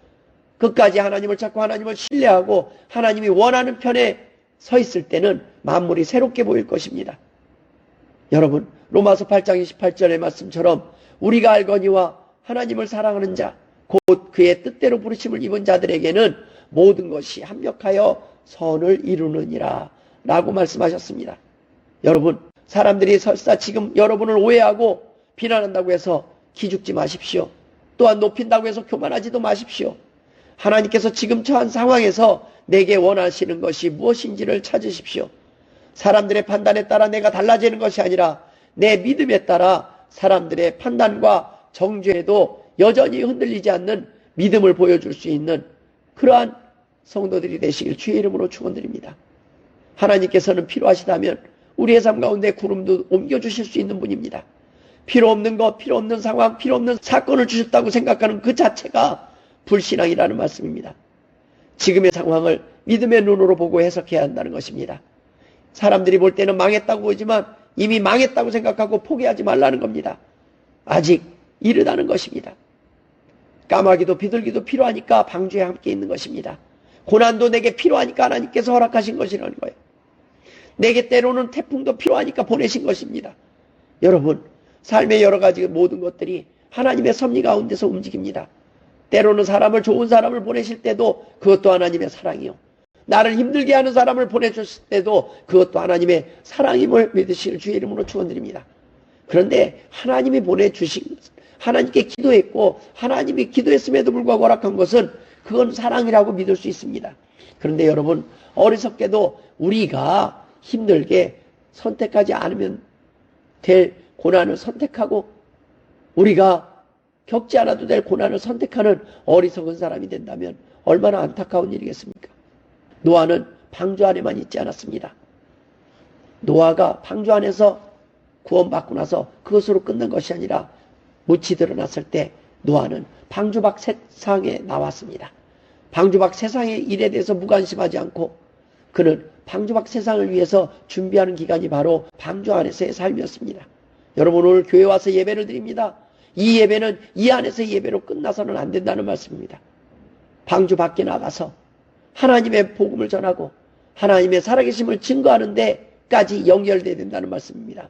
끝까지 하나님을 찾고 하나님을 신뢰하고 하나님이 원하는 편에 서 있을 때는 만물이 새롭게 보일 것입니다. 여러분, 로마서 8장 28절의 말씀처럼 우리가 알거니와 하나님을 사랑하는 자, 곧 그의 뜻대로 부르심을 입은 자들에게는 모든 것이 합력하여 선을 이루느니라 라고 말씀하셨습니다. 여러분, 사람들이 설사 지금 여러분을 오해하고 비난한다고 해서 기죽지 마십시오. 또한 높인다고 해서 교만하지도 마십시오. 하나님께서 지금 처한 상황에서 내게 원하시는 것이 무엇인지를 찾으십시오. 사람들의 판단에 따라 내가 달라지는 것이 아니라 내 믿음에 따라 사람들의 판단과 정죄에도 여전히 흔들리지 않는 믿음을 보여줄 수 있는 그러한 성도들이 되시길 주의 이름으로 축원드립니다. 하나님께서는 필요하시다면 우리의 삶 가운데 구름도 옮겨주실 수 있는 분입니다. 필요 없는 것, 필요 없는 상황, 필요 없는 사건을 주셨다고 생각하는 그 자체가 불신앙이라는 말씀입니다. 지금의 상황을 믿음의 눈으로 보고 해석해야 한다는 것입니다. 사람들이 볼 때는 망했다고 보지만 이미 망했다고 생각하고 포기하지 말라는 겁니다. 아직 이르다는 것입니다. 까마귀도 비둘기도 필요하니까 방주에 함께 있는 것입니다. 고난도 내게 필요하니까 하나님께서 허락하신 것이라는 거예요. 내게 때로는 태풍도 필요하니까 보내신 것입니다. 여러분, 삶의 여러 가지 모든 것들이 하나님의 섭리 가운데서 움직입니다. 때로는 좋은 사람을 보내실 때도 그것도 하나님의 사랑이요. 나를 힘들게 하는 사람을 보내주실 때도 그것도 하나님의 사랑임을 믿으실 주의 이름으로 축원드립니다. 그런데 하나님이 보내주신 것은 하나님께 기도했고 하나님이 기도했음에도 불구하고 허락한 것은 그건 사랑이라고 믿을 수 있습니다. 그런데 여러분, 어리석게도 우리가 힘들게 선택하지 않으면 될 고난을 선택하고 우리가 겪지 않아도 될 고난을 선택하는 어리석은 사람이 된다면 얼마나 안타까운 일이겠습니까? 노아는 방주 안에만 있지 않았습니다. 노아가 방주 안에서 구원받고 나서 그것으로 끝난 것이 아니라 묻이 드러났을 때 노아는 방주 밖 세상에 나왔습니다. 방주 밖 세상의 일에 대해서 무관심하지 않고 그는 방주밖 세상을 위해서 준비하는 기간이 바로 방주 안에서의 삶이었습니다. 여러분, 오늘 교회 와서 예배를 드립니다. 이 예배는 이 안에서의 예배로 끝나서는 안 된다는 말씀입니다. 방주 밖에 나가서 하나님의 복음을 전하고 하나님의 살아계심을 증거하는 데까지 연결돼야 된다는 말씀입니다.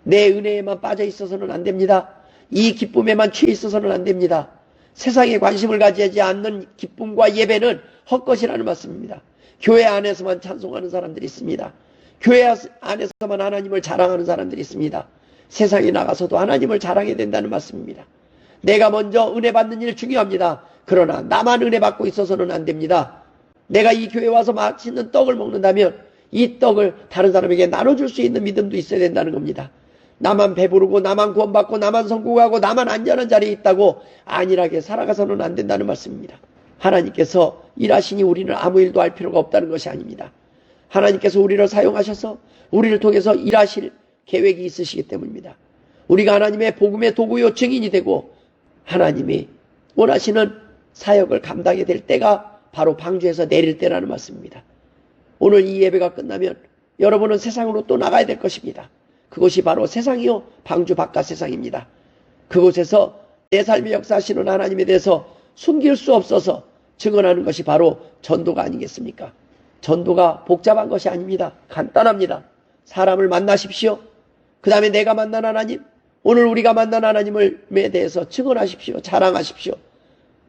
내 은혜에만 빠져 있어서는 안 됩니다. 이 기쁨에만 취해 있어서는 안 됩니다. 세상에 관심을 가지지 않는 기쁨과 예배는 헛것이라는 말씀입니다. 교회 안에서만 찬송하는 사람들이 있습니다. 교회 안에서만 하나님을 자랑하는 사람들이 있습니다. 세상에 나가서도 하나님을 자랑해야 된다는 말씀입니다. 내가 먼저 은혜 받는 일 중요합니다. 그러나 나만 은혜 받고 있어서는 안 됩니다. 내가 이 교회 와서 맛있는 떡을 먹는다면 이 떡을 다른 사람에게 나눠줄 수 있는 믿음도 있어야 된다는 겁니다. 나만 배부르고 나만 구원받고 나만 성공하고 나만 안전한 자리에 있다고 안일하게 살아가서는 안 된다는 말씀입니다. 하나님께서 일하시니 우리는 아무 일도 할 필요가 없다는 것이 아닙니다. 하나님께서 우리를 사용하셔서 우리를 통해서 일하실 계획이 있으시기 때문입니다. 우리가 하나님의 복음의 도구요 증인이 되고 하나님이 원하시는 사역을 감당해야 될 때가 바로 방주에서 내릴 때라는 말씀입니다. 오늘 이 예배가 끝나면 여러분은 세상으로 또 나가야 될 것입니다. 그것이 바로 세상이요 방주 바깥 세상입니다. 그곳에서 내 삶의 역사하시는 하나님에 대해서 숨길 수 없어서 증언하는 것이 바로 전도가 아니겠습니까? 전도가 복잡한 것이 아닙니다. 간단합니다. 사람을 만나십시오. 그 다음에 내가 만난 하나님, 오늘 우리가 만난 하나님에 대해서 증언하십시오. 자랑하십시오.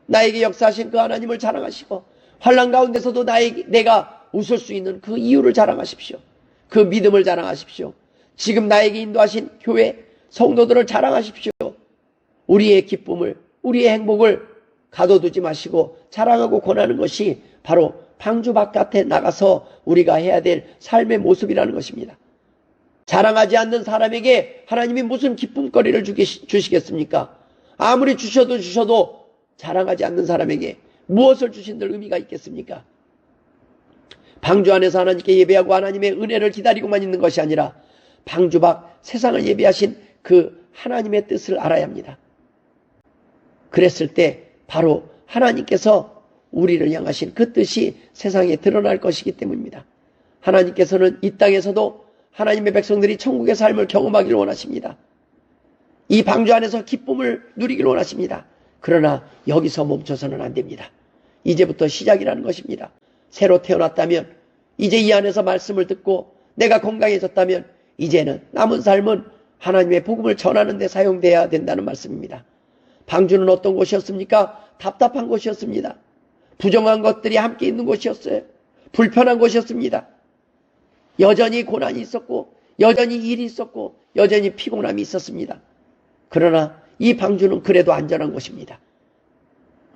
나에게 역사하신 그 하나님을 자랑하시고 환난 가운데서도 내가 웃을 수 있는 그 이유를 자랑하십시오. 그 믿음을 자랑하십시오. 지금 나에게 인도하신 교회 성도들을 자랑하십시오. 우리의 기쁨을, 우리의 행복을 가둬두지 마시고 자랑하고 권하는 것이 바로 방주 바깥에 나가서 우리가 해야 될 삶의 모습이라는 것입니다. 자랑하지 않는 사람에게 하나님이 무슨 기쁨거리를 주시겠습니까? 아무리 주셔도 자랑하지 않는 사람에게 무엇을 주신들 의미가 있겠습니까? 방주 안에서 하나님께 예배하고 하나님의 은혜를 기다리고만 있는 것이 아니라 방주 밖 세상을 예배하신 그 하나님의 뜻을 알아야 합니다. 그랬을 때 바로 하나님께서 우리를 향하신 그 뜻이 세상에 드러날 것이기 때문입니다. 하나님께서는 이 땅에서도 하나님의 백성들이 천국의 삶을 경험하기를 원하십니다. 이 방주 안에서 기쁨을 누리기를 원하십니다. 그러나 여기서 멈춰서는 안 됩니다. 이제부터 시작이라는 것입니다. 새로 태어났다면, 이제 이 안에서 말씀을 듣고 내가 건강해졌다면 이제는 남은 삶은 하나님의 복음을 전하는 데 사용돼야 된다는 말씀입니다. 방주는 어떤 곳이었습니까? 답답한 곳이었습니다. 부정한 것들이 함께 있는 곳이었어요. 불편한 곳이었습니다. 여전히 고난이 있었고 여전히 일이 있었고 여전히 피곤함이 있었습니다. 그러나 이 방주는 그래도 안전한 곳입니다.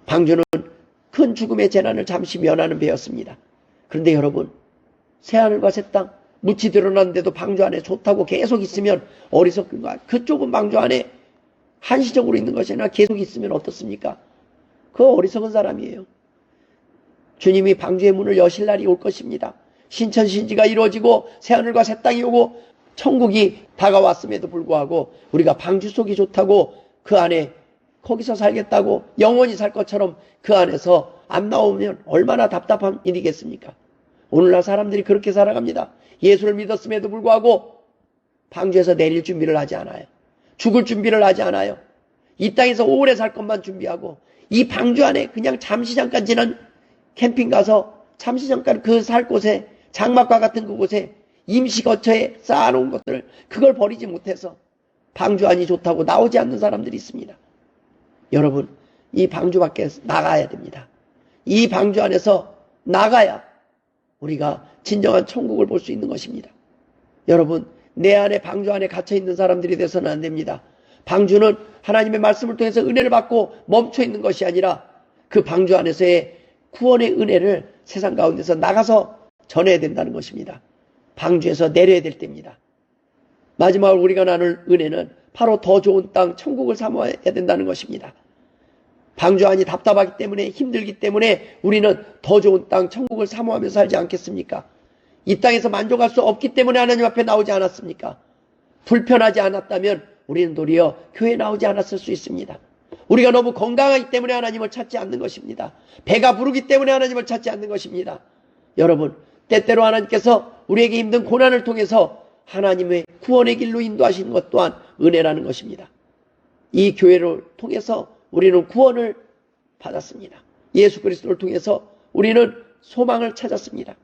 방주는 큰 죽음의 재난을 잠시 면하는 배였습니다. 그런데 여러분, 새하늘과 새 땅 묻히 드러났는데도 방주 안에 좋다고 계속 있으면 어리석은 거야. 그 좁은 방주 안에 한시적으로 있는 것이 아니라 계속 있으면 어떻습니까? 그거 어리석은 사람이에요. 주님이 방주의 문을 여실 날이 올 것입니다. 신천신지가 이루어지고 새하늘과 새 땅이 오고 천국이 다가왔음에도 불구하고 우리가 방주 속이 좋다고 그 안에 거기서 살겠다고 영원히 살 것처럼 그 안에서 안 나오면 얼마나 답답한 일이겠습니까? 오늘날 사람들이 그렇게 살아갑니다. 예수를 믿었음에도 불구하고 방주에서 내릴 준비를 하지 않아요. 죽을 준비를 하지 않아요. 이 땅에서 오래 살 것만 준비하고 이 방주 안에 그냥 잠시 잠깐 지난 캠핑 가서 잠시 잠깐 그 살 곳에 장막과 같은 그곳에 임시 거처에 쌓아놓은 것들을 그걸 버리지 못해서 방주 안이 좋다고 나오지 않는 사람들이 있습니다. 여러분, 이 방주 밖에 나가야 됩니다. 이 방주 안에서 나가야 우리가 진정한 천국을 볼 수 있는 것입니다. 여러분, 내 안에 방주 안에 갇혀있는 사람들이 돼서는 안 됩니다. 방주는 하나님의 말씀을 통해서 은혜를 받고 멈춰있는 것이 아니라 그 방주 안에서의 구원의 은혜를 세상 가운데서 나가서 전해야 된다는 것입니다. 방주에서 내려야 될 때입니다. 마지막으로 우리가 나눌 은혜는 바로 더 좋은 땅 천국을 사모해야 된다는 것입니다. 방주 안이 답답하기 때문에 힘들기 때문에 우리는 더 좋은 땅 천국을 사모하며 살지 않겠습니까? 이 땅에서 만족할 수 없기 때문에 하나님 앞에 나오지 않았습니까? 불편하지 않았다면 우리는 도리어 교회에 나오지 않았을 수 있습니다. 우리가 너무 건강하기 때문에 하나님을 찾지 않는 것입니다. 배가 부르기 때문에 하나님을 찾지 않는 것입니다. 여러분, 때때로 하나님께서 우리에게 힘든 고난을 통해서 하나님의 구원의 길로 인도하시는 것 또한 은혜라는 것입니다. 이 교회를 통해서 우리는 구원을 받았습니다. 예수 그리스도를 통해서 우리는 소망을 찾았습니다.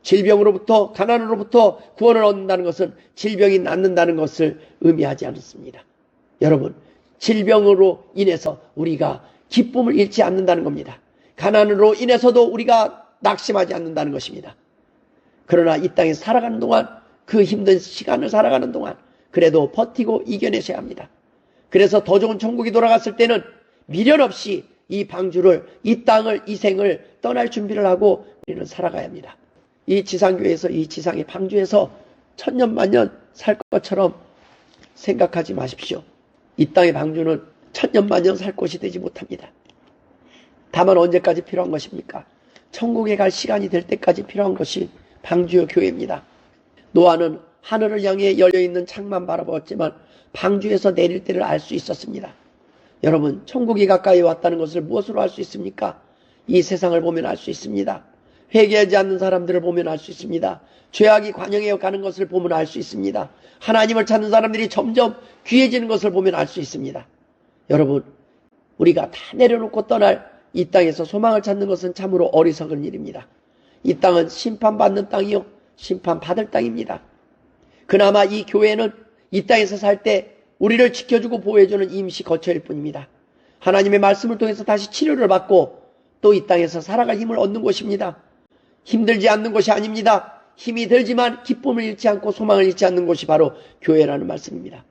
질병으로부터 가난으로부터 구원을 얻는다는 것은 질병이 낫는다는 것을 의미하지 않습니다. 여러분, 질병으로 인해서 우리가 기쁨을 잃지 않는다는 겁니다. 가난으로 인해서도 우리가 낙심하지 않는다는 것입니다. 그러나 이 땅에 살아가는 동안, 그 힘든 시간을 살아가는 동안 그래도 버티고 이겨내셔야 합니다. 그래서 더 좋은 천국이 돌아갔을 때는 미련 없이 이 방주를, 이 땅을, 이 생을 떠날 준비를 하고 우리는 살아가야 합니다. 이 지상교회에서, 이 지상의 방주에서 천년만년 살 것처럼 생각하지 마십시오. 이 땅의 방주는 천년만년 살 곳이 되지 못합니다. 다만 언제까지 필요한 것입니까? 천국에 갈 시간이 될 때까지 필요한 것이 방주의 교회입니다. 노아는 하늘을 향해 열려있는 창만 바라보았지만 방주에서 내릴 때를 알 수 있었습니다. 여러분, 천국이 가까이 왔다는 것을 무엇으로 알 수 있습니까? 이 세상을 보면 알 수 있습니다. 회개하지 않는 사람들을 보면 알 수 있습니다. 죄악이 관영해 가는 것을 보면 알 수 있습니다. 하나님을 찾는 사람들이 점점 귀해지는 것을 보면 알 수 있습니다. 여러분, 우리가 다 내려놓고 떠날 이 땅에서 소망을 찾는 것은 참으로 어리석은 일입니다. 이 땅은 심판받는 땅이요, 심판받을 땅입니다. 그나마 이 교회는 이 땅에서 살 때 우리를 지켜주고 보호해주는 임시 거처일 뿐입니다. 하나님의 말씀을 통해서 다시 치료를 받고 또 이 땅에서 살아갈 힘을 얻는 곳입니다. 힘들지 않는 곳이 아닙니다. 힘이 들지만 기쁨을 잃지 않고 소망을 잃지 않는 곳이 바로 교회라는 말씀입니다.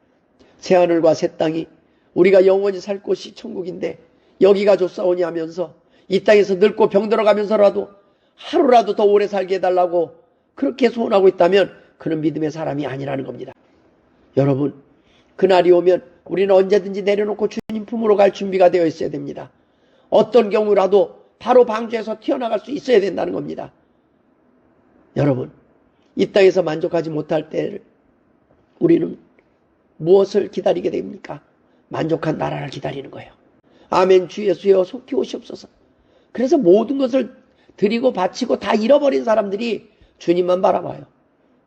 새하늘과 새 땅이 우리가 영원히 살 곳이 천국인데 여기가 좋사오니 하면서 이 땅에서 늙고 병들어가면서라도 하루라도 더 오래 살게 해달라고 그렇게 소원하고 있다면 그는 믿음의 사람이 아니라는 겁니다. 여러분, 그날이 오면 우리는 언제든지 내려놓고 주님 품으로 갈 준비가 되어 있어야 됩니다. 어떤 경우라도 바로 방주에서 튀어나갈 수 있어야 된다는 겁니다. 여러분, 이 땅에서 만족하지 못할 때 우리는 무엇을 기다리게 됩니까? 만족한 나라를 기다리는 거예요. 아멘. 주 예수여 속히 오시옵소서. 그래서 모든 것을 드리고 바치고 다 잃어버린 사람들이 주님만 바라봐요.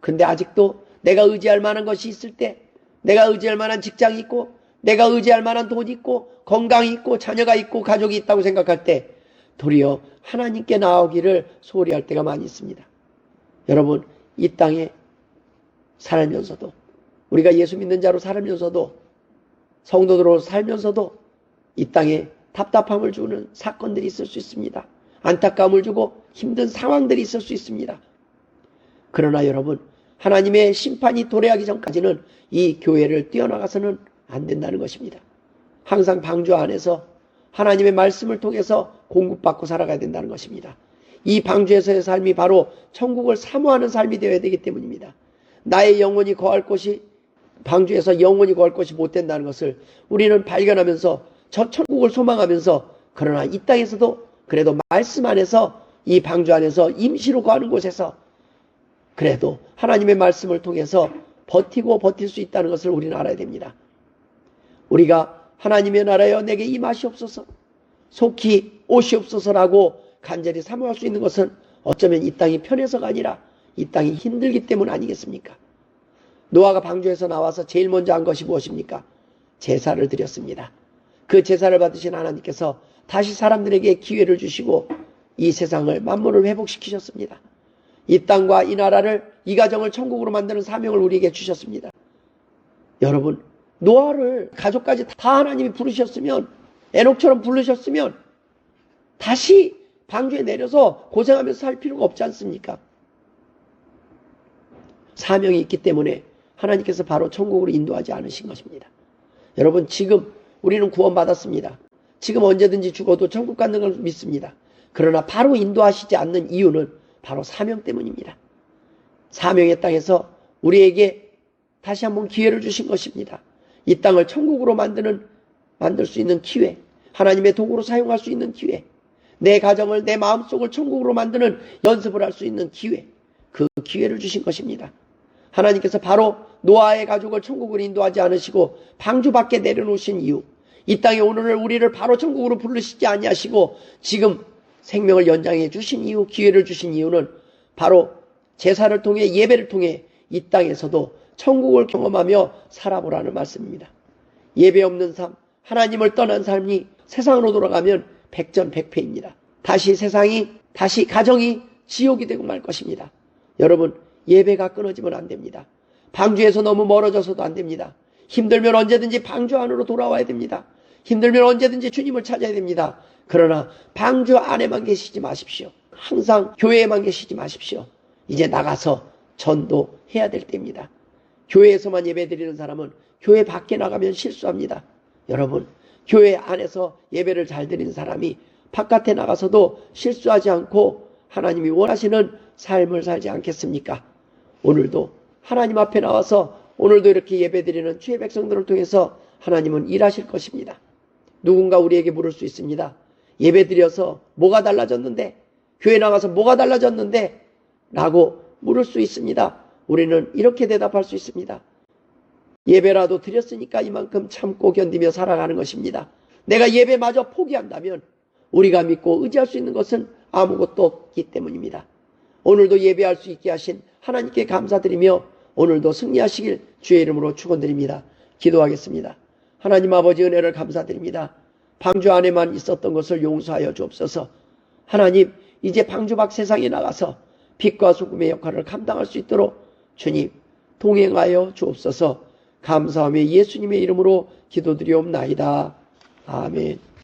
근데 아직도 내가 의지할 만한 것이 있을 때, 내가 의지할 만한 직장이 있고, 내가 의지할 만한 돈이 있고, 건강이 있고, 자녀가 있고, 가족이 있다고 생각할 때 도리어 하나님께 나오기를 소홀히 할 때가 많이 있습니다. 여러분, 이 땅에 살면서도, 우리가 예수 믿는 자로 살면서도, 성도들로 살면서도 이 땅에 답답함을 주는 사건들이 있을 수 있습니다. 안타까움을 주고 힘든 상황들이 있을 수 있습니다. 그러나 여러분, 하나님의 심판이 도래하기 전까지는 이 교회를 뛰어나가서는 안 된다는 것입니다. 항상 방주 안에서 하나님의 말씀을 통해서 공급받고 살아가야 된다는 것입니다. 이 방주에서의 삶이 바로 천국을 사모하는 삶이 되어야 되기 때문입니다. 나의 영혼이 거할 곳이, 방주에서 영혼이 거할 곳이 못 된다는 것을 우리는 발견하면서 저 천국을 소망하면서, 그러나 이 땅에서도 그래도 말씀 안에서, 이 방주 안에서 임시로 거하는 곳에서 그래도 하나님의 말씀을 통해서 버티고 버틸 수 있다는 것을 우리는 알아야 됩니다. 우리가 하나님의 나라여 내게 임하시옵소서, 속히 오시옵소서라고 간절히 사모할 수 있는 것은 어쩌면 이 땅이 편해서가 아니라 이 땅이 힘들기 때문 아니겠습니까? 노아가 방주에서 나와서 제일 먼저 한 것이 무엇입니까? 제사를 드렸습니다. 그 제사를 받으신 하나님께서 다시 사람들에게 기회를 주시고 이 세상을 만물을 회복시키셨습니다. 이 땅과 이 나라를, 이 가정을 천국으로 만드는 사명을 우리에게 주셨습니다. 여러분, 노아를 가족까지 다 하나님이 부르셨으면, 에녹처럼 부르셨으면 다시 방주에 내려서 고생하면서 살 필요가 없지 않습니까? 사명이 있기 때문에 하나님께서 바로 천국으로 인도하지 않으신 것입니다. 여러분, 지금 우리는 구원받았습니다. 지금 언제든지 죽어도 천국 가는 걸 믿습니다. 그러나 바로 인도하시지 않는 이유는 바로 사명 때문입니다. 사명의 땅에서 우리에게 다시 한번 기회를 주신 것입니다. 이 땅을 천국으로 만들 수 있는 기회, 하나님의 도구로 사용할 수 있는 기회, 내 가정을, 내 마음속을 천국으로 만드는 연습을 할 수 있는 기회, 그 기회를 주신 것입니다. 하나님께서 바로 노아의 가족을 천국으로 인도하지 않으시고 방주 밖에 내려놓으신 이유, 이 땅에 오늘 우리를 바로 천국으로 부르시지 아니하시고 지금 생명을 연장해 주신 이유, 기회를 주신 이유는 바로 제사를 통해 예배를 통해 이 땅에서도 천국을 경험하며 살아보라는 말씀입니다. 예배 없는 삶, 하나님을 떠난 삶이 세상으로 돌아가면 백전백패입니다. 다시 세상이, 다시 가정이 지옥이 되고 말 것입니다. 여러분, 예배가 끊어지면 안 됩니다. 방주에서 너무 멀어져서도 안 됩니다. 힘들면 언제든지 방주 안으로 돌아와야 됩니다. 힘들면 언제든지 주님을 찾아야 됩니다. 그러나 방주 안에만 계시지 마십시오. 항상 교회에만 계시지 마십시오. 이제 나가서 전도해야 될 때입니다. 교회에서만 예배드리는 사람은 교회 밖에 나가면 실수합니다. 여러분, 교회 안에서 예배를 잘 드리는 사람이 바깥에 나가서도 실수하지 않고 하나님이 원하시는 삶을 살지 않겠습니까? 오늘도 하나님 앞에 나와서 오늘도 이렇게 예배드리는 주의 백성들을 통해서 하나님은 일하실 것입니다. 누군가 우리에게 물을 수 있습니다. 예배드려서 뭐가 달라졌는데? 교회 나가서 뭐가 달라졌는데? 라고 물을 수 있습니다. 우리는 이렇게 대답할 수 있습니다. 예배라도 드렸으니까 이만큼 참고 견디며 살아가는 것입니다. 내가 예배마저 포기한다면 우리가 믿고 의지할 수 있는 것은 아무것도 없기 때문입니다. 오늘도 예배할 수 있게 하신 하나님께 감사드리며 오늘도 승리하시길 주의 이름으로 축원드립니다. 기도하겠습니다. 하나님 아버지 은혜를 감사드립니다. 방주 안에만 있었던 것을 용서하여 주옵소서. 하나님, 이제 방주 밖 세상에 나가서 빛과 소금의 역할을 감당할 수 있도록 주님 동행하여 주옵소서. 감사하며 예수님의 이름으로 기도드리옵나이다. 아멘.